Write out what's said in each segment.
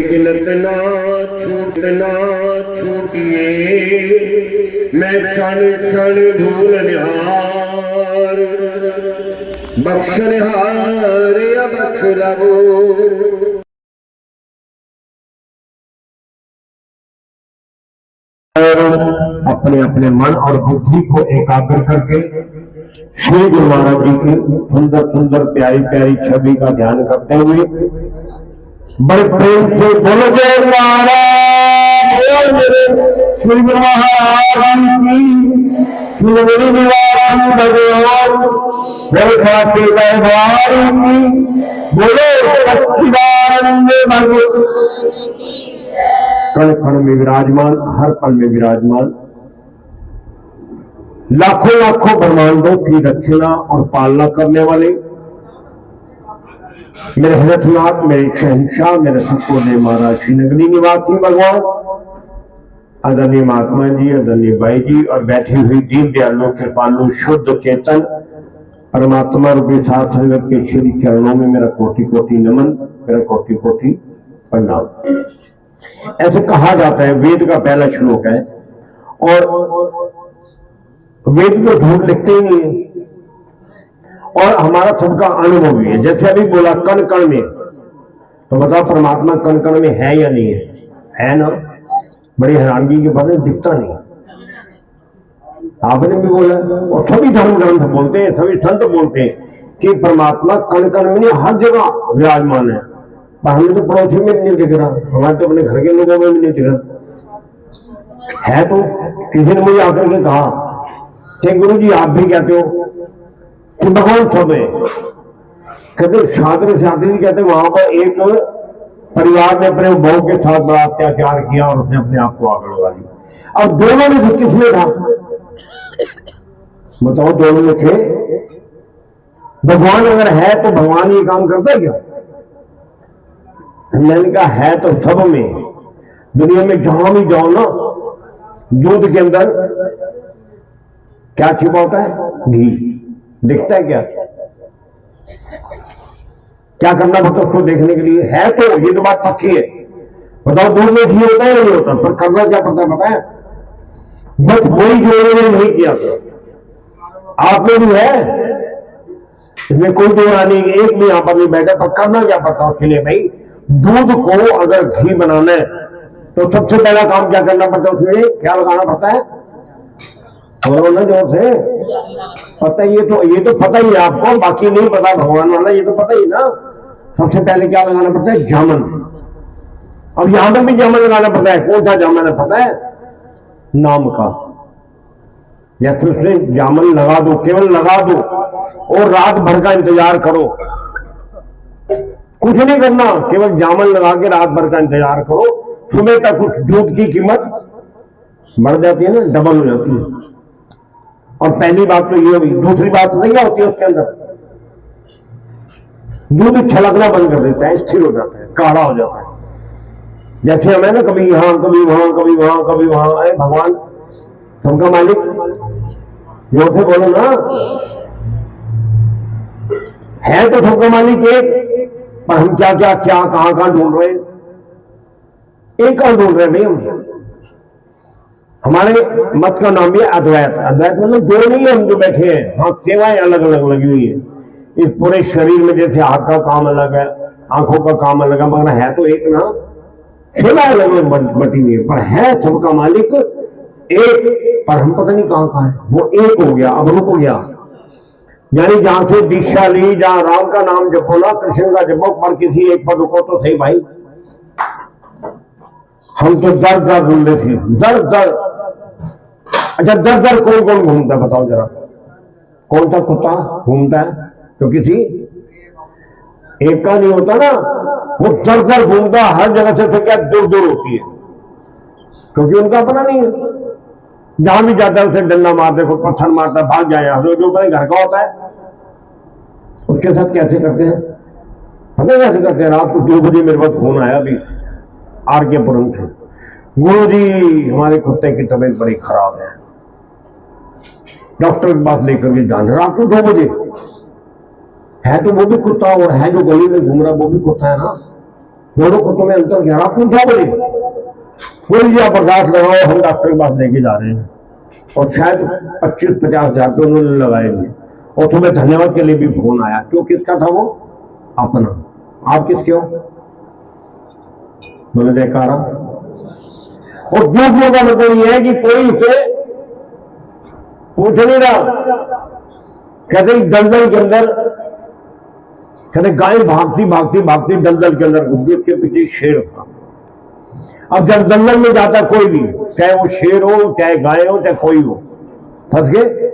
गिलतना छूटना छूटिए, मैं क्षण क्षण भूल निहार, बख्शनिहार या बख्श दबो। अपने अपने मन और बुद्धि को एकाग्र करके श्री गुरु महाराज जी की सुंदर सुंदर प्यारी प्यारी छवि का ध्यान करते हुए बड़े प्रेम से बोलो जय महाराज श्री गुरु महाराज की श्री निवारण भगवान बोलो सच्चिदानंद भगवान। कण कण में विराजमान, हर पल में विराजमान, लाखों लाखों ब्रह्मांडों की रचना और पालना करने वाले मेरे हजरतनाथ, मेरे शहंशाह, मेरे सतपुर महाराज श्रीनगरी निवासी भगवान आदरणीय महात्मा जी, आदरणीय भाई जी और बैठी हुई दीन दयालु कृपालु शुद्ध चेतन परमात्मा रूपी साथ संगत के श्री चरणों में मेरा कोटि कोटि नमन, मेरा कोटि कोटि प्रणाम। ऐसे कहा जाता है, वेद का पहला श्लोक है और वेद तो झूठ लिखते ही नहीं है और हमारा सबका अनुभव भी है। जैसे अभी बोला कण कण में, तो बताओ परमात्मा कण कण में है या नहीं है ना? बड़ी हैरानगी की बात है, दिखता नहीं। आपने भी बोला और सभी धर्म ग्रंथ बोलते हैं, सभी संत बोलते हैं कि परमात्मा कण कण में नहीं हर जगह विराजमान है, पर हमें तो पड़ोसी में भी नहीं दिख रहा, हमारे तो अपने घर के लोगों में भी नहीं दिख रहा है। तो किसी ने मुझे आकर के कहा कि गुरु जी आप भी कहते हो कि भगवान सब है, कहते शादी शादी कहते वहां पर एक परिवार ने अपने बहू के साथ बड़ा अत्याचार किया और उसने अपने आप को आग लगा ली। अब दोनों में से किसमें था बताओ? दोनों में थे। भगवान अगर है तो भगवान ये काम करता है क्या? मैंने कहा है तो सब में। दुनिया में जहां भी जाओ ना, दूध के अंदर क्या छिपा होता है? घी। दिखता है क्या? क्या करना पड़ता उसको देखने के लिए? है तो ये तो बात पक्की है। बताओ दूध में घी होता है या नहीं होता? पर करना क्या पड़ता है पता है? बस वही जो उन्होंने नहीं किया था आप में भी है, इसमें कोई दो नहीं, एक भी यहां पर नहीं बैठा, पर करना क्या पड़ता उसके लिए? भाई दूध को अगर घी बनाना है तो सबसे पहला काम क्या करना पड़ता है? उसमें क्या लगाना पड़ता है? और ना जोर से पता है, ये तो पता ही है आपको, बाकी नहीं पता भगवान वाला, ये तो पता ही ना। सबसे पहले क्या लगाना पड़ता है? जामन। अब यहां पर भी जामन लगाना पड़ता है। कौन सा जामन है पता है? नाम का। जैसे उसने जामन लगा दो, केवल लगा दो और रात भर का इंतजार करो, कुछ नहीं करना, केवल जामन लगा के रात भर का इंतजार करो, सुबह तक उस दूध की कीमत बढ़ जाती है ना, डबल हो जाती है। और पहली बात तो ये हुई। दूसरी बात तो क्या होती है उसके अंदर? दूध छलकना बंद कर देता है, स्थिर हो जाता है, काढ़ा हो जाता है। जैसे हमें ना कभी यहां कभी वहां, कभी वहां कभी वहां। अरे भगवान सबका मालिक, जोर से बोलो ना, है तो सबका मालिक एक, पर हम क्या क्या क्या कहां कहां ढूंढ रहे हैं? एक कहां ढूंढ रहे हैं भाई हम? हमारे मत का नाम भी अद्वैत। अद्वैत मतलब दो नहीं है हम जो बैठे हैं, हाँ सेवाएं अलग अलग लगी हुई है इस पूरे शरीर में। जैसे हाथ का काम अलग है, आंखों का काम अलग है, मगर है तो एक ना। सेवा अलग अलग बटी हुई है, पर है सबका मालिक एक, पर हम पता नहीं कहां कहां है। वो एक हो गया, अब रुक गया। यानी जहां से दीक्षा ली, जहां राम का नाम जपो ना, कृष्ण का जपो, पर किसी एक पर रुको तो सही भाई। हम तो दर दर ढूंढते थे, दर दर। अच्छा दर दर कौन कौन घूमता है बताओ जरा? कौन सा कुत्ता घूमता है तो किसी एक का नहीं होता ना, वो दर दर घूमता हर जगह से। तो क्या दूर दूर होती है, क्योंकि उनका अपना नहीं है। जहां भी जाता है उसे डंडा मारते, कोई पत्थर मारता है, भाग जाए। जो अपने घर का होता है उसके साथ कैसे करते हैं पता कैसे करते हैं? रात को 2 बजे मेरे पास फोन आया अभी आर के पुरम से, गुरु जी हमारे कुत्ते की तबीयत बड़ी खराब है, डॉक्टर के पास लेकर के जाना। रात को 2 बजे। है तो वो भी कुत्ता और है जो गली में घूम रहा वो भी कुत्ता है ना। दोनों को तुम्हें अंतर गहरा पूछा बोले, कोई भी आप बर्दाश्त लगाओ, हम डॉक्टर के पास लेके जा रहे हैं, और शायद 25-50 हजार तो उन्होंने लगाए भी, और तुम्हें धन्यवाद के लिए भी फोन आया। क्यों? किसका था वो? अपना। आप किसके हो? बोले जयकारा। और दूसरों का मतलब यह है कि कोई उसे पूछ नहीं रहा। कहते दलदल के अंदर, कहते गाय भागती भागती भागती दलदल के अंदर घुस गई, उसके पीछे शेर था। अब जब दलदल में जाता कोई भी, चाहे वो शेर हो, चाहे गाय हो, चाहे कोई हो, फंस गए।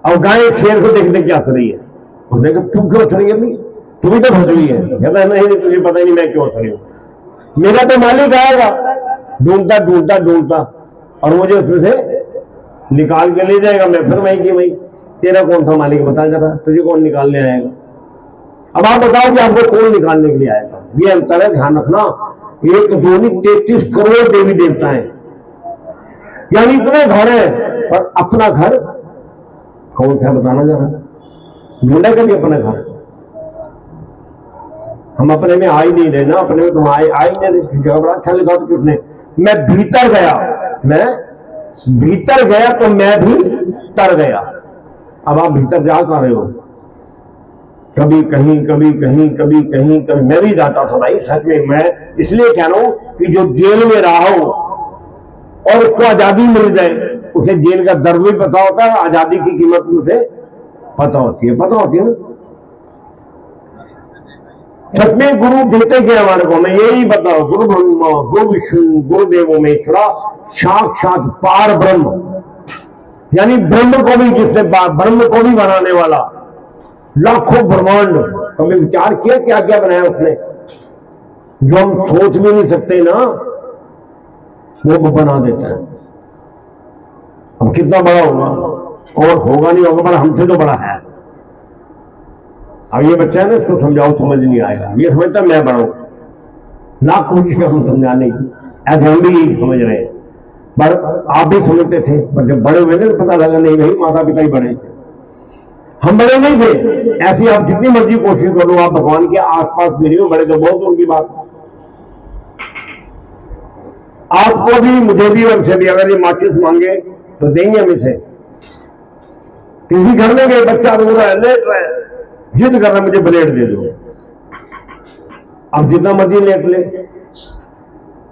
और गाय शेर को देख देख के हंस रही है, उसने कहा तू क्यों हंस रही है? तू भी तो फंस रही है। कहता है नहीं, तुझे पता ही नहीं मैं क्यों हंस रही हूं, मेरा तो मालिक आएगा। ढूंढता ढूंढता ढूंढता और मुझे उसमें से निकाल के ले जाएगा। मैं फिर वही की वही, तेरा कौन था मालिक बता जरा, तुझे कौन निकालने आएगा? अब आप बताओ कि आपको कौन निकालने के लिए आएगा? ये अंतर है, ध्यान रखना। 1 2 नहीं 33 करोड़ देवी देवता हैं, यानी इतने घर हैं, पर अपना घर कौन था बताना जरा। ढूंढा कभी अपना घर? हम अपने में आ ही नहीं रहे ना, अपने में तुम आए ही नहीं। जगह बड़ा अच्छा लिखा था किसने, मैं भीतर गया, मैं भीतर गया तो मैं भी तर गया। अब आप भीतर जा कर रहे हो, कभी कहीं कभी कहीं कभी कहीं कभी। मैं भी जाता था भाई, सच में। मैं इसलिए कह रहा हूं कि जो जेल में रहा हो और उसको आजादी मिल जाए, उसे जेल का दर्द भी पता होता है, आजादी की कीमत भी उसे पता होती है ना। सच में गुरु देते क्या हमारे को? मैं यही बताओ, गुरु ब्रह्मा गुरु विष्णु गुरुदेव महेश्वरा साक्षात पार ब्रह्म, यानी ब्रह्म को भी, जिसने ब्रह्म को भी बनाने वाला, लाखों ब्रह्मांड। कभी विचार किया क्या क्या बनाया उसने, जो हम सोच भी नहीं सकते ना, वो बना देता है। अब कितना बड़ा होगा, और होगा नहीं होगा, पर हमसे तो बड़ा है। अब ये बच्चा है ना, इसको समझाओ समझ नहीं आएगा, ये समझता मैं बड़ा हूं, ना कोशिश हम समझाने की, ऐसे हम भी यही समझ रहे हैं। पर आप भी समझते थे, पर जब बड़े हुए ना तो पता लगा नहीं भाई, माता पिता ही बड़े थे, हम बड़े नहीं थे। ऐसी आप जितनी मर्जी कोशिश करो, आप भगवान के आसपास भी नहीं हो, बड़े तो बहुत उनकी बात। आपको भी, मुझे भी, हमसे भी अगर ये माचिस मांगे तो देंगे हम इसे। किसी घर में गए, बच्चा रो रहा है, लेट रहा है, जिद कर रहा है मुझे ब्लेड दे दो। अब जितना मर्जी लेट ले,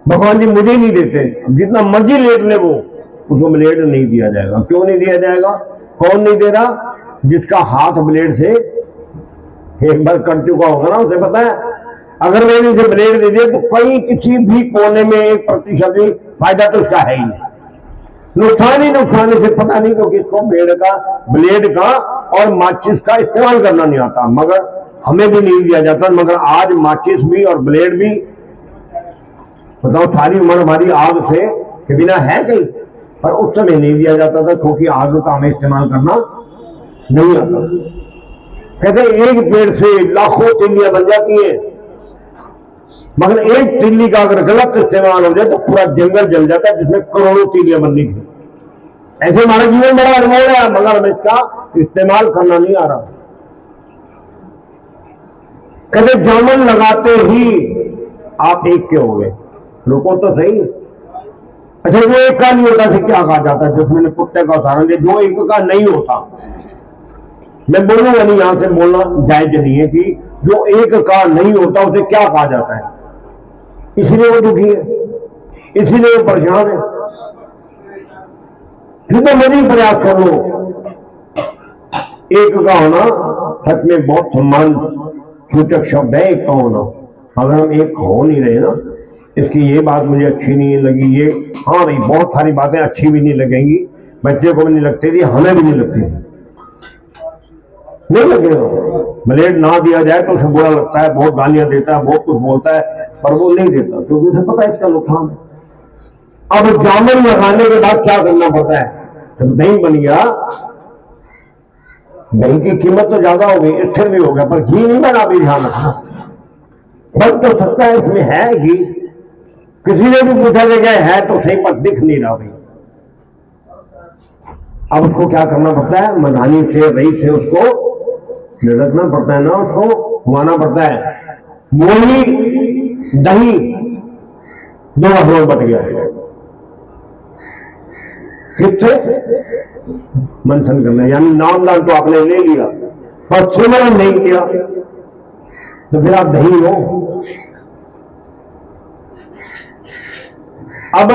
भगवान जी मुझे नहीं देते, अब जितना मर्जी लेट ले वो, उसको ब्लेड नहीं दिया जाएगा। क्यों नहीं दिया जाएगा? कौन नहीं दे रहा? जिसका हाथ ब्लेड से एक बार कट चुका होगा ना, उसे पता है अगर मैंने इसे ब्लेड दे दिया तो कहीं किसी भी कोने में 1% भी फायदा तो उसका है ही नहीं, नुकसान ही नुकसान। इसे पता नहीं तो किसको ब्लेड का और माचिस का इस्तेमाल करना नहीं आता, मगर हमें भी नहीं दिया जाता। मगर आज माचिस भी और ब्लेड भी, बताओ, सारी उम्र हमारी आग से के बिना है कहीं, पर उस समय नहीं दिया जाता था, क्योंकि आग का हमें इस्तेमाल करना नहीं आता। कहते एक पेड़ से लाखों तिल्लियां बन जाती हैं, मगर एक तिल्ली का अगर गलत इस्तेमाल हो जाए तो पूरा जंगल जल जाता है, जिसमें करोड़ों तिल्लियां बननी थी। ऐसे हमारा जीवन बड़ा अनमोल है, मगर हमें इसका इस्तेमाल करना नहीं आ रहा। कहते जामन लगाते ही आप एक के हो गए। रुको तो सही। अच्छा, जो एक का नहीं होता से क्या कहा जाता है? जो मैंने कुत्ते का उदाहरण दिया, जो एक का नहीं होता, मैं बोलूंगा नहीं, यहां से बोलना जायज नहीं है कि जो एक का नहीं होता उसे क्या कहा जाता है। इसलिए वो दुखी है, इसीलिए वो परेशान है। जितना मर्जी प्रयास कर लो, एक का होना सच में बहुत सम्मान सूचक शब्द है, एक का होना। अगर हम एक हो नहीं रहे ना, इसकी ये बात मुझे अच्छी नहीं लगी, ये हाँ भाई बहुत सारी बातें अच्छी भी नहीं लगेंगी, बच्चे को भी नहीं लगती थी, हमें भी नहीं लगती थी, नहीं लगेगा। ब्लेड ना दिया जाए तो उसे बुरा लगता है, बहुत गालियां देता है, बहुत कुछ बोलता है, पर वो नहीं देता क्योंकि उसे पता है इसका नुकसान है। अब जामुन लगाने के बाद क्या करना पड़ता है? जब दही बन गया, दही की कीमत तो ज्यादा हो गई, स्थिर भी हो गया, पर घी नहीं बना, भी ध्यान रखना। बन तो सकता है इसमें है घी, किसी ने भी पूछा जगह है तो सही, पर दिख नहीं रहा भाई। अब उसको क्या करना पड़ता है? मधानी से, रही से उसको रखना पड़ता है ना उसको, घुमाना पड़ता है। मूली दही दो भागों में बट गया। किससे? मंथन करना, यानी नाम दान तो आपने ले लिया पर सुमरन नहीं किया, तो फिर आप दही हो। अब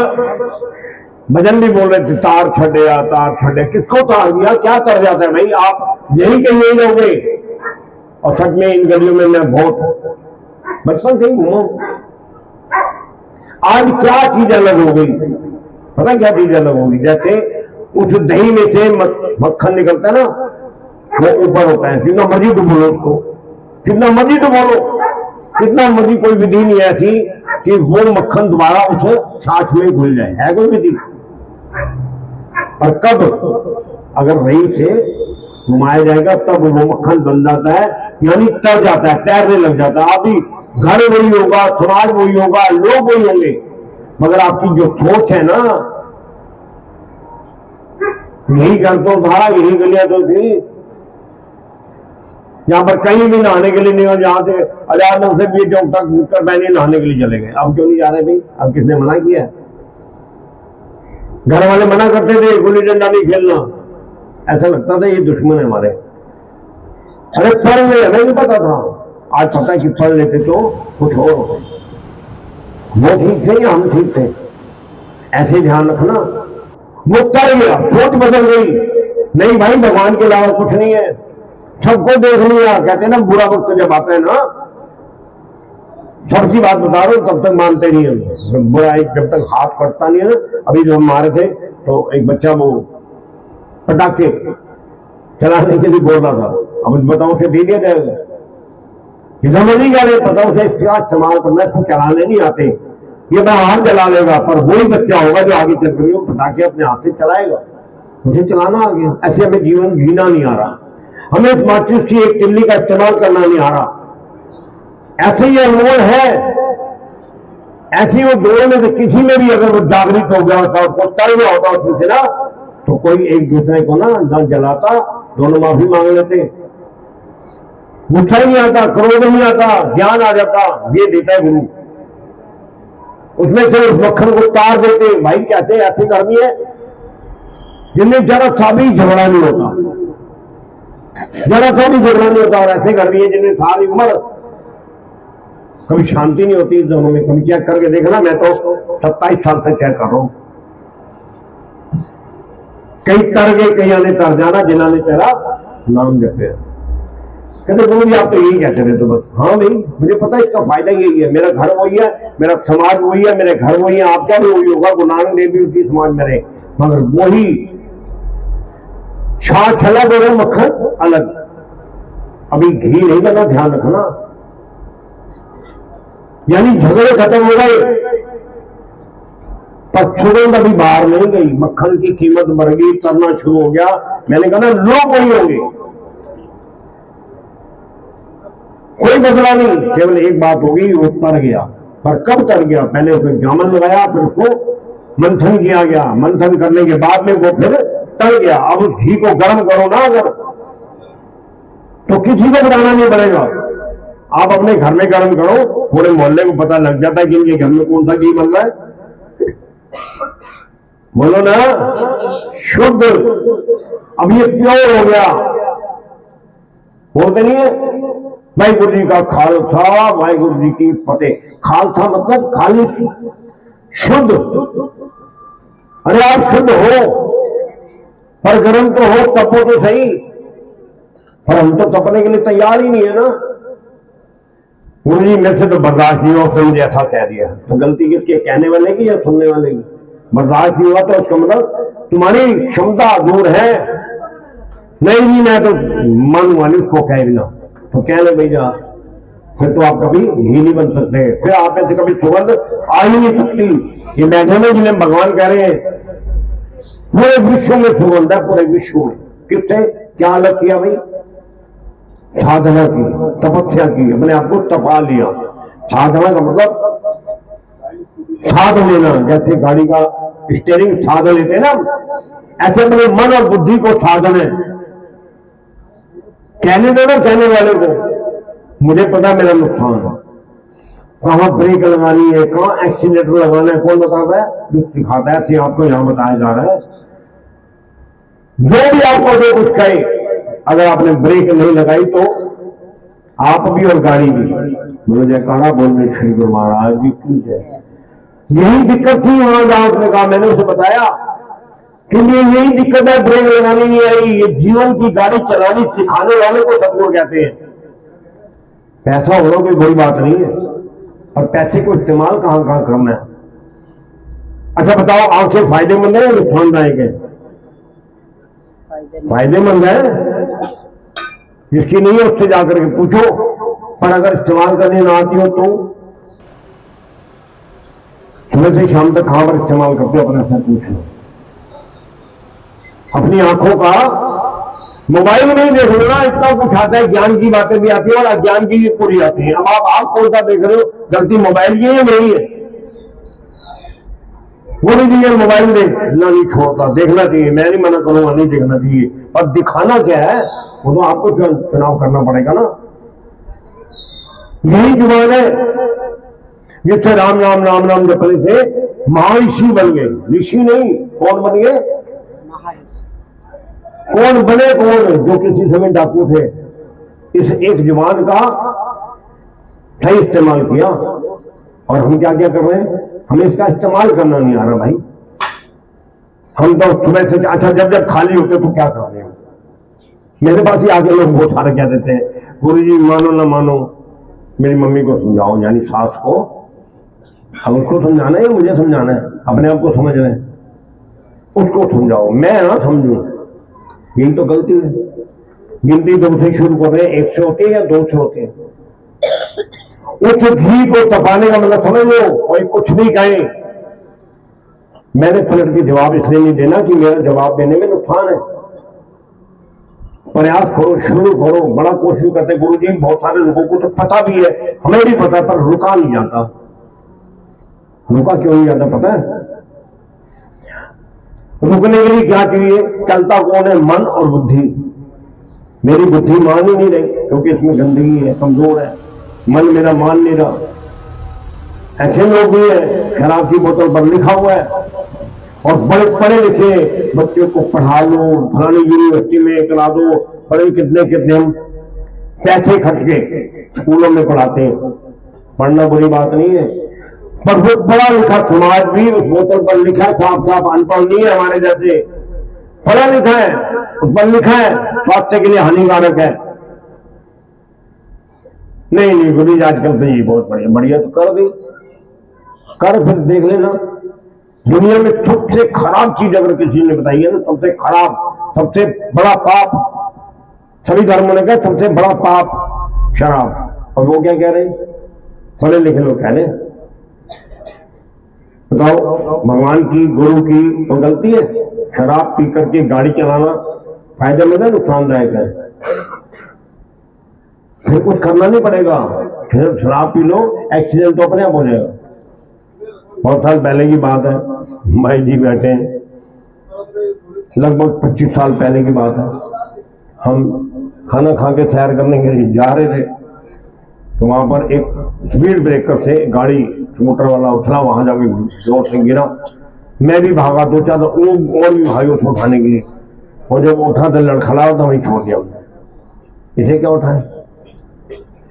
भजन भी बोल रहे थे, तार छड़िया तार छड़े, किसको तार दिया? क्या कर जाता है भाई? आप यही के यही रहोगे। और सच में इन गलियों में मैं बहुत बचपन से ही घूमू। आज क्या चीज अलग हो गई, पता क्या चीज अलग होगी? जैसे उस दही में से मक्खन निकलता है ना, वो ऊपर होता है, जितना मर्जी डुबो लो उसको, जितना मर्जी डुबो लो, कितना मर्जी, कोई विधि नहीं ऐसी कि वो मक्खन दोबारा उसे छाछ में घुल जाए, है कोई विधि? और कब अगर रही से घुमाया जाएगा तब वो मक्खन बन जाता है, यानी तर जाता है, तैरने लग जाता है। अभी घर वही होगा, समाज वही होगा, लोग वही होंगे, मगर आपकी जो सोच है ना, यही घर तो था, यही गलियां तो थी। यहां पर कहीं भी नहाने के लिए नहीं हो, जहां से अजान से भी चौक तक कर पहले नहाने के लिए चले गए। अब क्यों नहीं जा रहे भाई? अब किसने मना किया? घर वाले मना करते थे गुल्ली डंडा नहीं खेलना, ऐसा लगता था ये दुश्मन है हमारे। अरे पढ़ में हमें नहीं पता था, आज पता है कि पढ़ लेते तो कुछ और होते। वो ठीक थे या हम ठीक थे? ऐसे ध्यान रखना। वो कर गया, सोच बदल गई, नहीं भाई भगवान के अलावा कुछ नहीं है, सबको देख लिया। कहते हैं ना, बुरा वक्त जब आता है ना, सबकी बात बता रहा हूं, तब तक मानते नहीं है। बुराई जब तक हाथ कटता नहीं है ना, अभी जब हम मारे थे तो एक बच्चा वो पटाखे चलाने के लिए बोल रहा था, अब बताओ उसे दे दिया जाएगा? समझ नहीं जा रहे, पता उसे इसका इस्तेमाल करना, इसको चलाने नहीं आते, ये बाहर चला लेगा, पर वही बच्चा होगा जो आगे चल कर पटाखे अपने हाथ से चलाएगा, मुझे चलाना आ गया। ऐसे हमें जीवन जीना नहीं आ रहा, हमें इस माचिस की एक तिल्ली का इस्तेमाल करना नहीं आ रहा। ऐसे ही अनमोल है, ऐसी वो दोनों में से किसी में भी अगर वो जागृत हो गया होता, उसको तल गया होता उसमें से ना, तो कोई एक दूसरे को ना जलाता, दोनों माफी मांग लेते, गुस्सा नहीं आता, क्रोध नहीं आता, ज्ञान आ जाता। ये देता है गुरु, उसमें से उस मक्खन को तार देते। भाई कहते हैं ऐसी गर्मी है जिनमें जरा सा भी झगड़ा नहीं होता, जरा सा भी झगड़ा नहीं होता, और ऐसी गर्मी है जिनमें सारी उम्र कभी शांति नहीं होती दोनों में। कभी चेक करके देखना, मैं तो 27 साल से चेक कर रहा हूं, कई तर गए, कई आने तर जाना, जिन्होंने तेरा नाम जपे। कहते गुरु जी आप तो यही कहते थे, तो बस हाँ भाई मुझे पता है इसका फायदा यही है, मेरा घर वही है, मेरा समाज वही है, मेरे घर वही है, आपका भी वही होगा, गुरु नानक देव भी उसी समाज में रहे, मगर वही छाछ अलग और मक्खन अलग। अभी घी नहीं बना, ध्यान रखना, यानी झगड़े खत्म हो गए पर सुगंध अभी बाहर नहीं गई, मक्खन की कीमत बढ़ गई, तरना शुरू हो गया। मैंने कहा ना, लोग वही होंगे, कोई बदला नहीं, केवल एक बात होगी, वो तर गया। पर कब तर गया? पहले उसमें जामन लगाया, फिर उसको मंथन किया गया, मंथन करने के बाद में वो फिर तर गया। अब उस घी को गर्म करो ना अगर, तो किसी को बताना नहीं पड़ेगा, आप अपने घर में गर्म करो, पूरे मोहल्ले को पता लग जाता है कि इनके घर में कौन सा घी बन रहा है। बोलो ना, शुद्ध, अब ये प्योर हो गया, बोलते नहीं है वाहिगुरु जी का खालसा वाहिगुरु जी की फतेह। खालसा मतलब खालिश, शुद्ध। अरे आप शुद्ध हो, पर गर्म तो हो, तपो तो सही, पर हम तो तपने के लिए तैयार ही नहीं है ना। गुरु जी मेरे से तो बर्दाश्त नहीं हो, तो मुझे ऐसा कह दिया, तो गलती किसकी, कहने वाले की या सुनने वाले की? बर्दाश्त नहीं हुआ तो उसका मतलब तुम्हारी क्षमता दूर है। नहीं जी मैं तो मानूंगा नहीं उसको कहे बिना, तो कह ले भैया, फिर तो आप कभी घी नहीं बन सकते, फिर आप ऐसे कभी सुगंध आ ही नहीं सकती। ये बैठे में जिन्हें भगवान कह रहे हैं पूरे विश्व में सुगंध है, पूरे विश्व में। किससे क्या अलग किया भाई? साधना की, तपस्या की, अपने आप को तपा लिया। साधना का मतलब साध लेना, जैसे गाड़ी का स्टीयरिंग साध लेते हैं ना, ऐसे अपने मन और बुद्धि को साधन है। कहने दो ना कहने वाले को, मुझे पता मेरा नुकसान है, कहाँ ब्रेक लगानी है, कहाँ एक्सीलेटर लगाना है, कौन बताता है? जो सिखाता है, आपको यहां बताया जा रहा है। जो भी आपको जो कुछ कहे, अगर आपने ब्रेक नहीं लगाई तो आप भी और गाड़ी भी। बोलो जयकारा बोल रहे श्री गुरु महाराज जी की जय। यही दिक्कत थी वहां जहां आपने कहा, मैंने उसे बताया कि यही दिक्कत है, ब्रेक लगानी नहीं आई। ये जीवन की गाड़ी चलानी सिखाने वाले को सतगुरु कहते हैं। पैसा होना कोई बड़ी बात नहीं है, और पैसे को इस्तेमाल कहां कहां करना है। अच्छा बताओ, आंखें फायदेमंद है या नुकसानदायक है? फायदेमंद है। जिसकी नहीं है उससे जाकर के पूछो, पर अगर इस्तेमाल करने ना आती हो तो सुबह से शाम तक कहां पर इस्तेमाल करते हो, अपने से पूछ लो। अपनी आंखों का मोबाइल में ही देख लो ना, इतना कुछ आता है, ज्ञान की बातें भी आती है और अज्ञान की भी पूरी आती है। अब आप कौन सा देख रहे हो? गलती मोबाइल की है नहीं है? वो नहीं चाहिए मोबाइल देखना नहीं छोड़ता, देखना चाहिए, मैं नहीं मना करूंगा, नहीं देखना चाहिए, पर दिखाना क्या है वो तो आपको चुनाव करना पड़ेगा ना। यही जुबान है जिससे राम राम राम राम जपने से महर्षि बन गए, ऋषि नहीं। कौन बन गए? कौन बने? कौन? जो किसी समय डाकू थे। इस एक जुबान का सही इस्तेमाल किया, और हम क्या क्या कर रहे हैं? हमें इसका इस्तेमाल करना नहीं आ रहा भाई। हम तो सुबह से अच्छा जब जब खाली होते तो क्या कर रहे हैं? मेरे पास ही आके लोग बहुत सारे कह देते हैं, गुरु जी मानो ना मानो, मेरी मम्मी को समझाओ, यानी सास को। हम उसको समझाना है, मुझे समझाना है? अपने आप को समझ रहे हैं, उसको समझाओ, मैं ना समझू। यही तो गलती है। गिनती 2 से शुरू कर रहे हैं, 1 से होती है या 2 से होती है? उस घी को तपाने का मतलब समझ लो, कोई कुछ भी कहे। मैंने पलट के जवाब इसलिए नहीं देना कि मेरा जवाब देने में नुकसान है। प्रयास करो, शुरू करो, बड़ा कोशिश करते। गुरु जी बहुत सारे लोगों को तो पता भी है, हमें भी पता है, पर रुका नहीं जाता। रुका क्यों नहीं जाता पता है? रुकने के लिए क्या चाहिए? चलता कौन है? मन और बुद्धि। मेरी बुद्धि मान ही नहीं रही, क्योंकि इसमें गंदगी है, कमजोर है। मन मेरा मान नहीं रहा। ऐसे लोग भी है, शराब की बोतल पर लिखा हुआ है, और बड़े पढ़े लिखे बच्चों को पढ़ा लो, फलानी यूनिवर्सिटी में करा दो, बड़े कितने कितने हम पैसे खर्च के स्कूलों में पढ़ाते हैं। पढ़ना बुरी बात नहीं है, पर वो पढ़ा लिखा समाज भी उस बोतल पर लिखा है, साफ साफ अनपढ़ नहीं है हमारे जैसे, पढ़ा लिखा है, उस पर लिखा है स्वास्थ्य के लिए हानिकारक है। नहीं नहीं गुरु जी आजकल तो ये बहुत बढ़िया बढ़िया, तो कर भी कर, फिर देख लेना। दुनिया में सबसे खराब चीज अगर किसी ने बताई है ना, सबसे खराब, सबसे बड़ा पाप, सभी धर्मों ने कहा सबसे बड़ा पाप शराब। और वो क्या कह रहे? पढ़े लिखे लोग कह रहे। बताओ, भगवान की गुरु की तो गलती है? शराब पी करके गाड़ी चलाना फायदेमंद है नुकसानदायक है? फिर कुछ करना नहीं पड़ेगा, फिर शराब पी लो, एक्सीडेंट तो अपने आप हो जाएगा। बहुत साल पहले की बात है, भाई जी बैठे हैं, लगभग 25 साल पहले की बात है। हम खाना खा के सैर करने के लिए जा रहे थे, तो वहां पर एक स्पीड ब्रेकर से गाड़ी मोटर वाला उछला, वहां जाके जोर से गिरा। मैं भी भागा, 2-4 लोग और भी भाई उसको उठाने के लिए, और जब उठा तो लड़खड़ा था, वहीं छोड़ दिया। इसे क्या उठाए?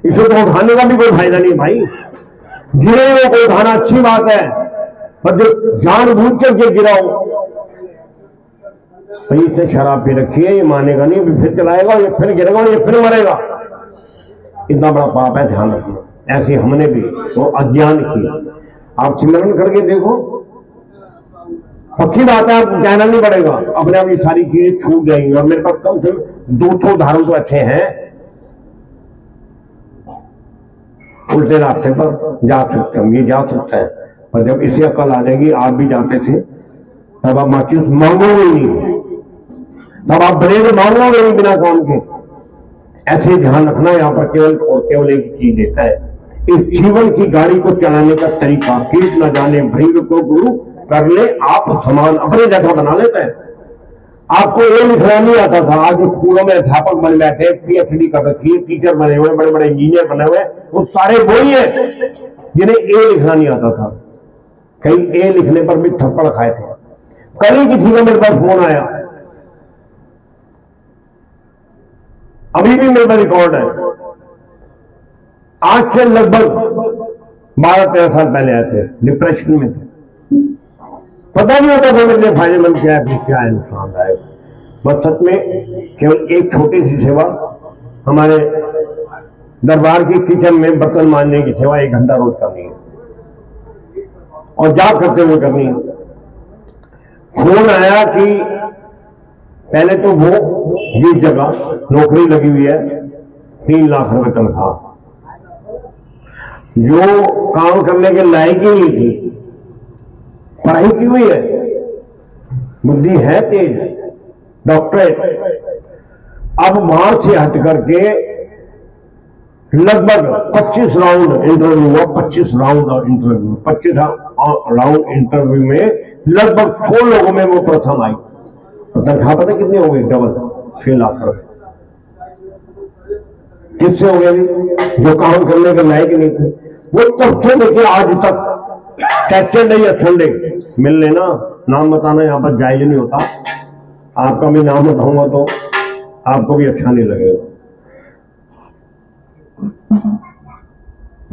इसे तो उठाने का भी कोई फायदा नहीं भाई। गिरे हुए को उठाना अच्छी बात है, पर जो जानबूझ करके गिराओ, भाई इससे शराब पी रखी है, ये मानेगा नहीं, फिर चलाएगा, ये फिर गिरेगा, ये फिर मरेगा। इतना बड़ा पाप है, ध्यान रखना। ऐसे हमने भी वो अज्ञान किया। आप सिमरन करके देखो, पक्की बात है, आपको कहना नहीं पड़ेगा, अपने आप ये सारी चीजें छूट जाएंगी। और मेरे पास कम से कम 200 उदाहरण तो अच्छे हैं। उल्टे रास्ते पर जा सकते हैं, ये जा सकता है, पर जब इसे अकल आ जाएगी, आप भी जाते थे, तब आप माचिस मांगोगे नहीं, तब आप ब्रेड मांगोगे नहीं बिना काम के। ऐसे ध्यान रखना, यहाँ पर केवल और केवल एक चीज देता है, इस जीवन की गाड़ी को चलाने का तरीका। कीट न जाने भृंग को गुरु कर ले आप समान, अपने जैसा बना लेता है। आपको ये लिखना नहीं आता था, आज स्कूलों में अध्यापक बन बैठे, पीएचडी कर रखी है, टीचर बने हुए, बड़े बड़े इंजीनियर बने हुए, वो सारे वही है जिन्हें ए लिखना नहीं आता था। कई ए लिखने पर भी थप्पड़ खाए थे। कल ही किसी का मेरे पास फोन आया, अभी भी मेरे पास रिकॉर्ड है, आज से लगभग 12-13 साल पहले आए थे, डिप्रेशन में थे, पता नहीं होता था मेरे लिए फायदेमंद क्या है, क्या है नुकसानदायक। बस सच में केवल एक छोटी सी सेवा, हमारे दरबार की किचन में बर्तन मांजने की सेवा 1 घंटा रोज करनी है और जाप करते हुए करनी है। फोन आया कि पहले तो वो ये जगह नौकरी लगी हुई है, 3 लाख रुपए तनख्वाह, जो काम करने के लायक ही नहीं थी, पढ़ाई की हुई है, बुद्धि है तेज, डॉक्टरेट। अब वहां से हट करके लगभग 25 राउंड इंटरव्यू हुआ, 25 राउंड इंटरव्यू, 25 राउंड इंटरव्यू में लगभग 100 लोगों में वो प्रथम आई। तनख्वाह पता कितनी हो गई? डबल, 6 लाख रुपए। किससे हो गए? जो काम करने के लायक नहीं थे। वो तब से लेके आज तक सैटरडे या संडे मिल लेना, नाम बताना यहां पर जायज नहीं होता, आपका भी नाम बताऊंगा तो आपको भी अच्छा नहीं लगेगा।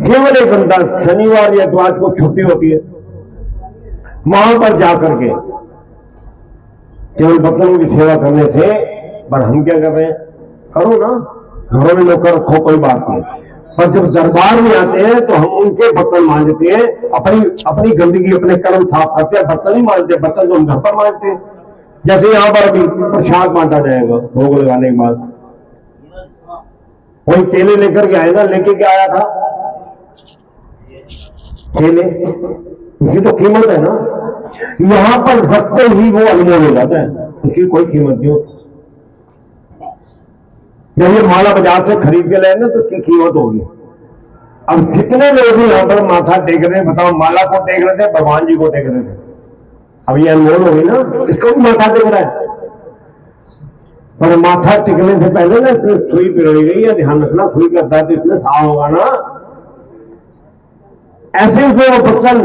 केवल 1 घंटा शनिवार या इतवार को छुट्टी होती है, वहां पर जाकर के केवल बर्तनों की सेवा करने से। पर हम क्या कर रहे हैं? करो ना, घरों में नौकर रखो, कोई बात नहीं, पर जब दरबार में आते हैं तो हम उनके बर्तन मांजते हैं, अपनी गंदगी, अपने कर्म साफ करते हैं, बर्तन नहीं मांजते, बर्तन तो हम घर पर मांजते हैं। जैसे यहां पर अभी प्रसाद बांटा जाएगा भोग लगाने के बाद, कोई केले लेकर के आएगा, लेके क्या आया था? केले, उसकी तो कीमत है ना। यहां पर रखते ही वो अनमोल हो जाता है, उसकी कोई कीमत नहीं होती। जब ये माला बाजार से खरीद के लाएंगे तो उसकी कीमत होगी। अब जितने लोग यहां पर माथा टेक रहे हैं, बताओ, माला को टेक रहे थे, भगवान जी को टेक रहे थे, अब ये अनमोल होगी ना, इसको भी माथा टेक रहा है। पर माथा टिकने से पहले ना इसमें सुई पिरोड़ी गई है, ध्यान रखना, सुई का दर्द इसमें साफ होगा ना। ऐसे उसमें वो बर्तन,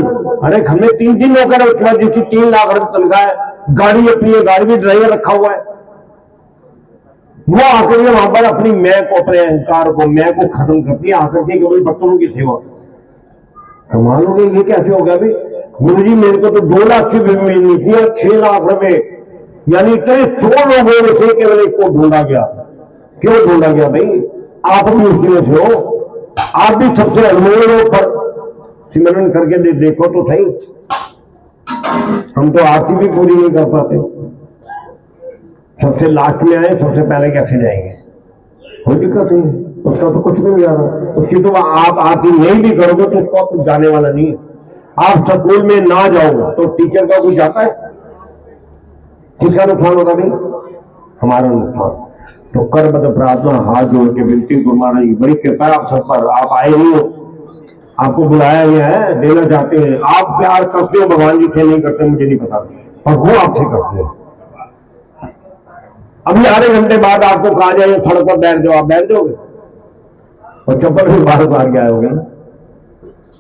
अरे हमने 3 नौकर है, उसके बाद जिसकी 3 लाख रुपए तनख्वाह है, गाड़ी अपनी है, गाड़ी भी ड्राइवर रखा हुआ है, वो आकर के वहां पर अपनी मैं को, अपने अहंकार को, मैं को खत्म करती है आकर के केवल बर्तनों की सेवा। कमाल हो गई, ये कैसे हो गया भाई? गुरु जी मेरे को तो 2 लाख की भी नहीं थी, 6 लाख रुपए, यानी कई 100 लोगों में से केवल एक को ढूंढा गया। क्यों ढूंढा गया भाई? आप भी उसी में से हो, आप भी सबसे अनमोल हो, पर सिमरन करके देखो तो सही। हम तो आरती भी पूरी नहीं कर पाते, सबसे लास्ट में आए, सबसे पहले कैसे जाएंगे? कोई दिक्कत नहीं, उसका तो कुछ भी नहीं आ रहा, उसकी तो आप आरती नहीं भी करोगे तो उसका कुछ जाने वाला नहीं है। आप स्कूल में ना जाओ तो टीचर का कुछ जाता है? किसका नुकसान होगा भाई? हमारा नुकसान। तो कर बद प्रार्थना, हाथ जोड़ के विनती, गुरु महाराज की बड़ी कृपा है आप सब पर, आप आए ही हो, आपको बुलाया गया है, देना चाहते हैं। आप प्यार करते हो भगवान जी से, नहीं करते मुझे नहीं पता, पर वो आपसे करते हैं। अभी आधे घंटे बाद आपको कहा जाए सड़क पर बैठ जाओ, आप बैठ जाओगे? और चप्पल भी बाहर उतार के आए होगे ना,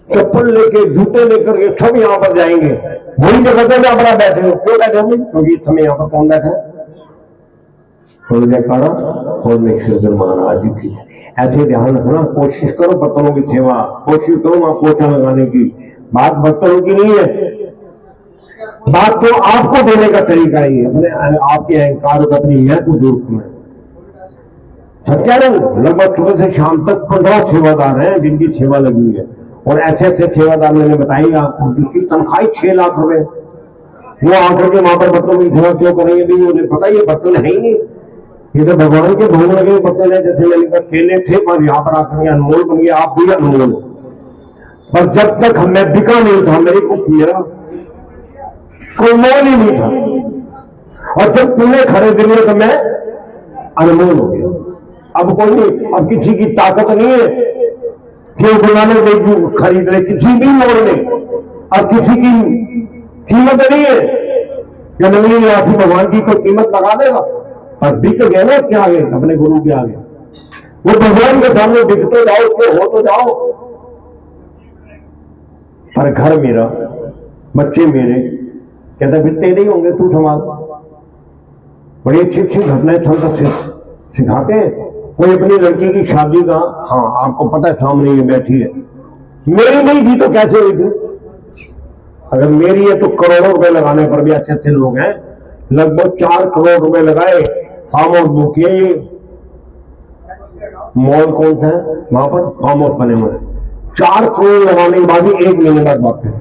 चप्पल लेके, जूते लेकर के सब यहां पर जाएंगे, वही जगह पे आप बैठे हो। क्यों बैठे होंगे? क्योंकि इस समय यहां पर कौन बैठा है? जयकारा और मेश्वर महाराज जी की। ऐसे ध्यान रखना, कोशिश करो बर्तनों की सेवा, कोशिश करो वहां पोछा लगाने की। बात बर्तनों की नहीं है, बात तो आपको देने का तरीका ही है, अपने आपके अहंकार को, अपनी मैं को दूर करना। सत्यानंद लगभग सुबह से शाम तक 15 सेवादार हैं जिनकी सेवा लगी हुई है, और ऐसे ऐसे सेवादार मैंने बताई आपको, जिसकी तनख्वाही 6 लाख रुपए। वो आकर के वहां पर बर्तनों की सेवा क्यों करेंगे? भी मुझे पता ही बर्तन है ही नहीं, ये तो भगवान के भोग लगे बर्तन है। जैसे मैंने कहा केले थे, पर यहाँ पर आकर अनमोल बन गया, आप भी अनमोल। पर जब तक मैं बिका नहीं था, मेरे कुछ मेरा कोई मोल ही नहीं था, और जब तुमने खरीद लिया तो मैं अनमोल हो गया। अब कोई नहीं, अब किसी की ताकत नहीं है कि बुलाने में खरीद ले, किसी भी मोल में अब किसी की कीमत नहीं है। क्या नंगली निवासी भगवान की कोई कीमत लगा देगा? पर बिक गए ना क्या आगे, अपने गुरु के आगे। वो भगवान के सामने बिक तो जाओ, उसके हो तो जाओ। पर घर मेरा, बच्चे मेरे, कहता फिर तेरे ही होंगे, तू संभाल। बड़ी अच्छी अच्छी घटनाएं संत सिखाते हैं। कोई अपनी लड़की की शादी का, हाँ आपको पता है सामने ये बैठी है, मेरी नहीं थी तो कैसे हुई थी? अगर मेरी है तो करोड़ों रुपए लगाने पर भी अच्छे अच्छे लोग हैं, लगभग 4 करोड़ रुपए लगाए, फार्म हाउस बुक किए। ये मॉल कौन सा है वहां पर फार्म हाउस बने हुए, 4 करोड़ लगाने के बाद ही 1 महीने बाद वापस।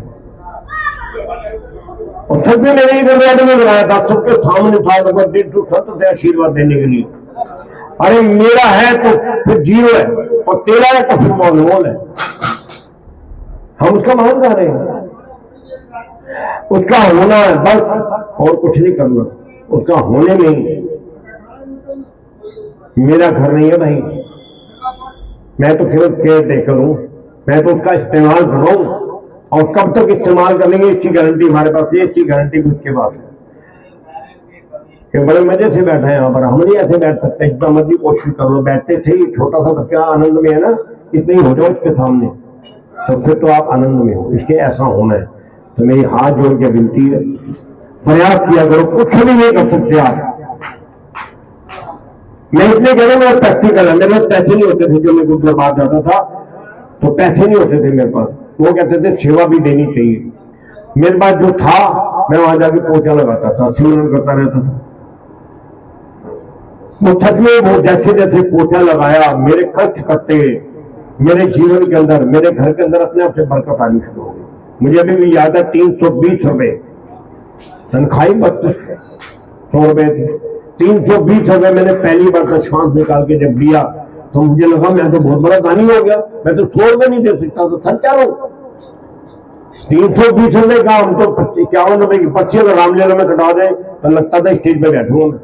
और सब भी मैंने इधर में बनाया था, सबके सामने था, लगभग 150 संत थे आशीर्वाद देने के लिए। अरे मेरा है तो फिर जीरो है, और तेरा है तो फिर मॉल है। हम उसका मान कर रहे हैं, उसका होना है बस, और कुछ नहीं करना, उसका होने में ही। मेरा घर नहीं है भाई, मैं तो केवल केयर टेकर हूं, मैं तो उसका इस्तेमाल कर रहा हूं। और कब तक इस्तेमाल करेंगे इसकी गारंटी हमारे पास है, इसकी गारंटी भी उसके पास है। बड़े मजे से बैठे हैं यहाँ पर, हम नहीं ऐसे बैठ सकते, जितना मर्जी कोशिश कर लो। बैठते थे, ये छोटा सा बच्चा आनंद में है ना, इतने ही हो जाओ इसके सामने, तो फिर तो आप आनंद में हो। इसके ऐसा होना है, तो मेरी हाथ जोड़ के विनती है, प्रयास किया करो। कुछ भी नहीं कर सकते आप। मैं इसलिए कह रहा हूँ, मेरा प्रैक्टिकल है। मेरे पास पैसे नहीं होते थे, जो मैं गुरुद्वार बात जाता था तो पैसे नहीं होते थे मेरे पास। वो कहते थे सेवा भी देनी चाहिए। मेरे पास जो था मैं वहां जाके पोछा लगाता था, सिमरन करता रहता था। वो सच में वो जैसे जैसे पोछा लगाया, मेरे कष्ट कटते, मेरे जीवन के अंदर, मेरे घर के अंदर अपने आप से बरकत आनी शुरू हो गई। मुझे अभी भी याद है 320 रुपए तनख्वाही, 3200 रुपए थी। 320 रुपए मैंने पहली बार तो श्वास निकाल के जब दिया तो मुझे लगा मैं तो बहुत बड़ा दानी हो गया, मैं तो 100 रुपए नहीं दे सकता। तो सच क्या रहा 320 रुपए का, हम तो 51 रुपए की 25 अगर रामलीला में कटा जाए तो लगता था स्टेज पे बैठूंगा मैं।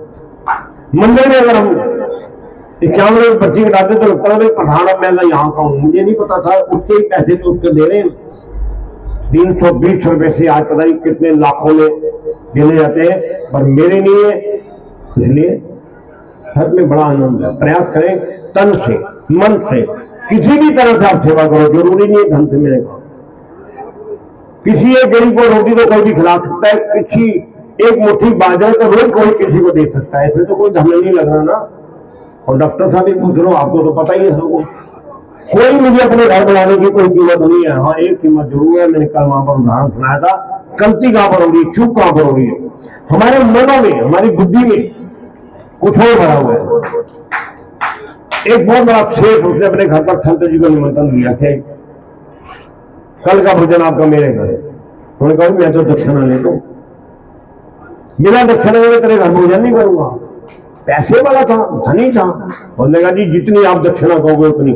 मंदिर में अगर हम 51 रुपए 25 कटाते तो लगता था पठाना मैं यहाँ का हूं। मुझे नहीं पता था उसके ही पैसे तो उसके दे रहे हैं। 320 रुपए से आज पता नहीं कितने लाखों में गिने जाते हैं, पर मेरे नहीं है। इसलिए सच में बड़ा आनंद है। प्रयास करें तन से, मन से, किसी भी तरह से आप सेवा करो। जरूरी नहीं है धन से मिलेगा। किसी एक गरीब को रोटी तो कोई भी खिला सकता है, किसी एक मुट्ठी बाजरा तो रोज कोई किसी को दे सकता है, इसमें तो कोई धन नहीं लग रहा ना। और डॉक्टर साहब भी पूछ लो, आपको तो पता ही है सबको। कोई मुझे अपने घर बनाने की कोई कीमत नहीं है। हाँ एक कीमत जरूर है, मैंने कल वहां पर उदाहरण सुनाया था। गलती कहां पर हो रही है, चूक कहां पर हो रही है? हमारे मनों में, हमारी बुद्धि में कुछ और भरा हुआ है। एक बहुत बड़ा शेख, उसने अपने घर पर संत जी को निमंत्रण दिया थे, कल का भोजन आपका मेरे घर। उन्होंने कहा मैं तो दक्षिणा ले लूं, बिना दक्षिणा में तेरे घर भोजन नहीं करूंगा। पैसे वाला था, धनी था। उन्होंने कहा जी जितनी आप दक्षिणा कहोगे उतनी।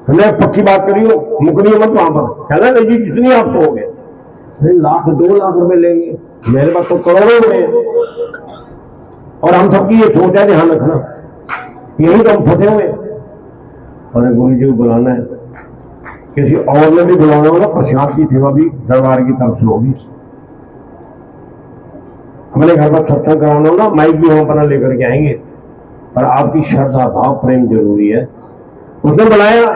हमने पक्की बात करी हो, मुकरी मत वहां पर। कहना नहीं जी जितनी आप कहोगे। 1-2 लाख रुपए लेंगे, मेरे पास तो करोड़ों रुपए। और हम सबकी ये सोच है, ध्यान रखना, यही तो हम फंसे हुए। और गुरु जी को बुलाना है, किसी और ने भी बुलाना होगा, प्रसाद की सेवा भी दरबार की तरफ से होगी। अपने घर पर सत्संग कराना होगा, माइक भी हम अपना लेकर के आएंगे, पर आपकी श्रद्धा भाव प्रेम जरूरी है। उसने बुलाया,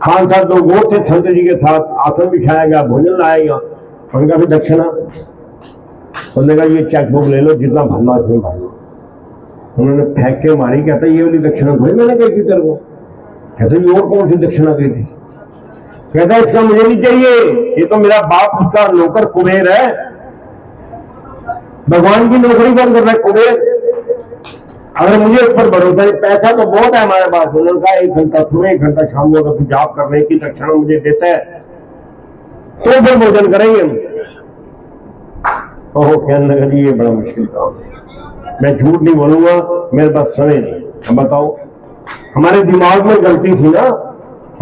खान साहब 2 गोट थे संत जी के साथ, आसन बिछाया गया, भोजन लाया गया। उनका भी दक्षिणा, उन्होंने कहा ये चेक बुक ले लो, जितना भरना उसमें भर लो। उन्होंने फेंक के मारी, कहता ये वाली दक्षिणा थोड़ी मैंने कही थी तेरे को। कहते ये और कौन सी दक्षिणा कही थी? कहता इसका मुझे नहीं चाहिए, ये तो मेरा बाप उसका नौकर कुबेर है। भगवान की नौकरी कौन कर रहा है? कुबेर। अगर मुझे इस पर भरोसा है, पैसा तो बहुत है हमारे पास। उन्होंने कहा 1 घंटा सुबह 1 घंटा शाम को अगर तू जाप करने की दक्षिणा मुझे देता है तो फिर भोजन करेंगे हम। ओहो कहने लगा जी ये बड़ा मुश्किल काम है, मैं झूठ नहीं बोलूंगा, मेरे पास समय नहीं। अब बताओ, हमारे दिमाग में गलती थी ना,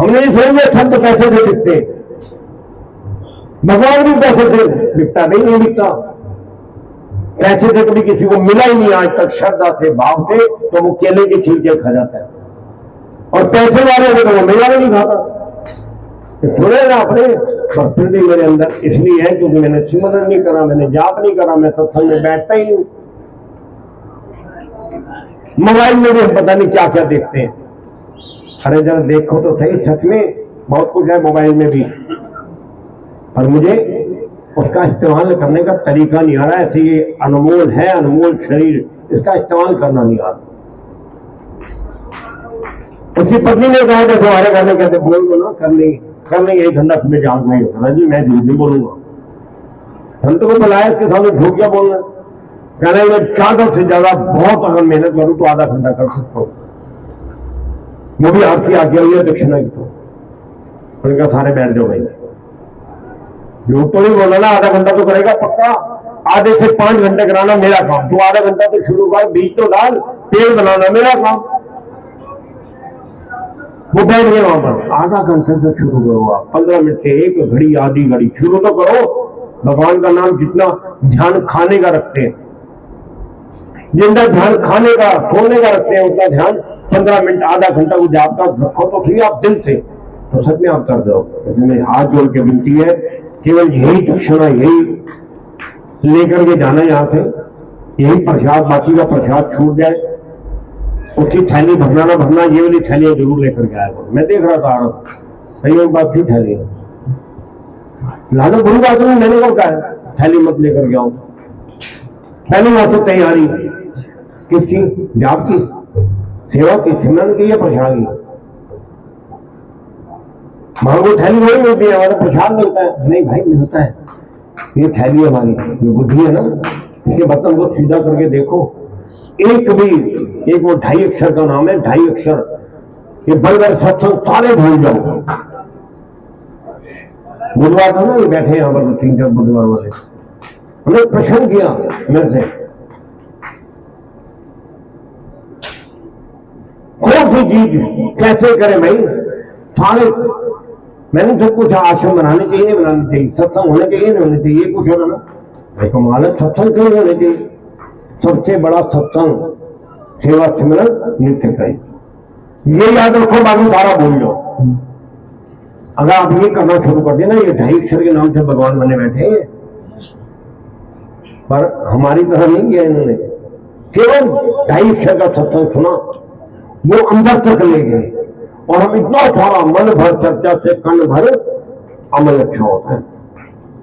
हमने ये सोच लिया संत पैसे से बिकते, भगवान भी पैसे से बिकता नहीं बिकता। पैसे से कभी किसी को मिला ही नहीं आज तक श्रद्धा से भाव से, तो वो केले के छिलके खा जाता है। और पैसे वाले को तो वो मेला नहीं खाता। सुने ना आपने, पर फिर भी मेरे अंदर इसलिए है क्योंकि मैंने सिमरन नहीं करा, मैंने जाप नहीं करा, मैं सत्संग में बैठता ही नहीं। मोबाइल में भी पता नहीं क्या क्या देखते हैं। अरे जरा देखो तो सही, सच में बहुत कुछ है मोबाइल में भी, पर मुझे उसका इस्तेमाल करने का तरीका नहीं आ रहा। ऐसे ये अनमोल है, अनमोल शरीर, इसका इस्तेमाल करना नहीं आ रहा। उसकी पत्नी ने कहा था हमारे घर में, कहते बोल दो ना, कर लेंगे 1 घंटा तुम्हें जाग नहीं होता जी, मैं झूठ नहीं बोलूंगा। संत को बुलाया, इसके सामने झूठ क्या बोलना। कहने में ज्यादा से ज्यादा बहुत अगर मेहनत करूं तो आधा घंटा कर सकता हूं, वो भी आपकी आज्ञा हुई है दक्षिणा की। तो उनका सारे बैठ जाओ भाई, झूठ तो नहीं बोला ना, आधा घंटा तो करेगा पक्का। आधे से 5 घंटे कराना मेरा काम, तो आधा घंटा तो शुरू कर, बीज तो डाल, पेड़ बनाना मेरा काम। वो बैठ गए वहां पर, आधा घंटे से शुरू करो आप, 15 मिनट से 1 घड़ी, आधी घड़ी शुरू तो करो। भगवान का नाम जितना ध्यान खाने का रखते हैं, जितना ध्यान खाने का सोने का रखते हैं, उतना ध्यान 15 मिनट आधा घंटा को जाप का रखो तो फिर आप दिल से, तो सच में आप कर दो। इसमें हाथ जोड़ के विनती है, केवल यही दक्षिणा, यही लेकर के जाना यहाँ से, यही प्रसाद, बाकी का प्रसाद छूट जाए, उसकी थैली भरना ना भरना, ये वाली थैलियां जरूर लेकर के आया। मैं देख रहा था भाई, एक बात थी थैली लाना बुरी बात नहीं, मैंने कब कहा थैली मत लेकर के आओ। पहली बात तो तैयारी किसकी, जाप की, सेवा की, सिमरन की या प्रसाद की। मांगो थैली वही मिलती है, हमारा प्रसाद मिलता है नहीं भाई, मिलता है। ये थैली हमारी, ये बुद्धि है ना, इसके बर्तन को सीधा करके देखो, एक भी, एक वो 2.5 अक्षर का नाम है, 2.5 अक्षर, ये बड़े सत्संग सारे भूल जाओ। बुधवार था ना, ये बैठे यहां पर 3-4 बुधवार वाले, उन्होंने प्रश्न किया मेरे से, कौन सी चीज कैसे करें भाई, सारे मैंने सब कुछ, आश्रम बनाने चाहिए नहीं बनाने चाहिए, सत्संग होने चाहिए नहीं होने चाहिए, कुछ होगा ना भाई, कमाल है, सत्संग क्यों होने चाहिए। सबसे बड़ा सत्संग सेवा सिमरन नित्य करें, ये याद रखो, बाकी सारा भूल जाओ। अगर आप ये करना शुरू कर देना, ये 2.5 अक्षर के नाम से भगवान बने बैठे हैं, पर हमारी तरह नहीं किया इन्होंने, केवल 2.5 अक्षर का सत्संग सुना, वो अंदर तक ले गए, और हम इतना सारा मन भर चर्चा से कण भर अमल अच्छा होता है।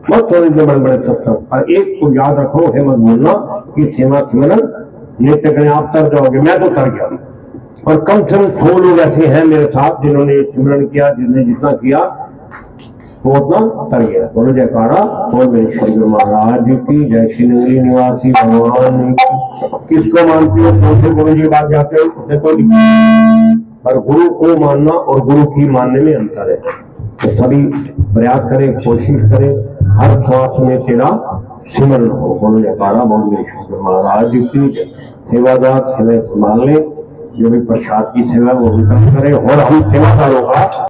मत थोड़े बड़े बड़े सत्संग, और एक को याद रखो, है मत भूलना कि सेवा सिमरन नित्य करें। आप तर जाओगे, मैं तो तर गया, और कम से कम 100 लोग ऐसे हैं मेरे साथ जिन्होंने सिमरन किया, जिसने जितना किया वो उतना तर गया। बोलो जयकारा, बोल मेरे श्री गुरु महाराज की जय। श्री नगरी निवासी भगवान किसको मानते हो, कौन से गुरु जी बात जाते हो, उसे कोई, पर गुरु को मानना और गुरु की मानने में अंतर है। तो सभी प्रयास करें, कोशिश करें, हर श्वास में तेरा सिमरन हो। बोलो जयकारा, बोल मेरे श्री गुरु महाराज की जय। सेवादार सेवा संभाल ले, जो भी प्रसाद की सेवा वो भी करें, और हम सेवादारों का